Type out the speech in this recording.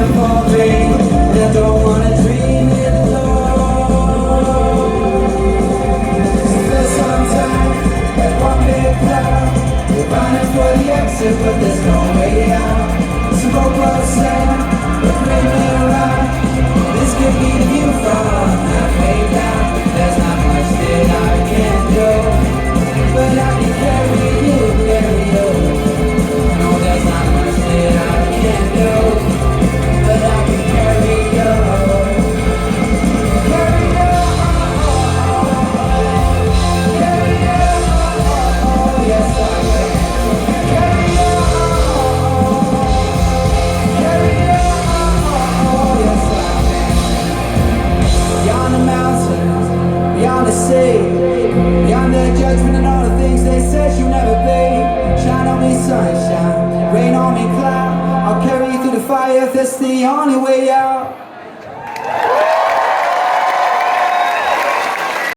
time for me, and I don't wanna dream it alone. So there's some time, like one big cloud. We're running for the exit, but there's no way out. Some roadblocks stand, but bring me around. This could be the view from halfway down. There's not much that I can do, but I can carry you, carry you. No, there's not much that I can do, but I can carry you. Carry you. Carry you. Yes, I can. Carry you. Carry you. Yes, I can. Beyond the mountains, beyond the sea, beyond the judgment and all the things they said you'll never be. Shine on me sunshine, rain on me cloud. I'll carry you through the fire if that's the only way out.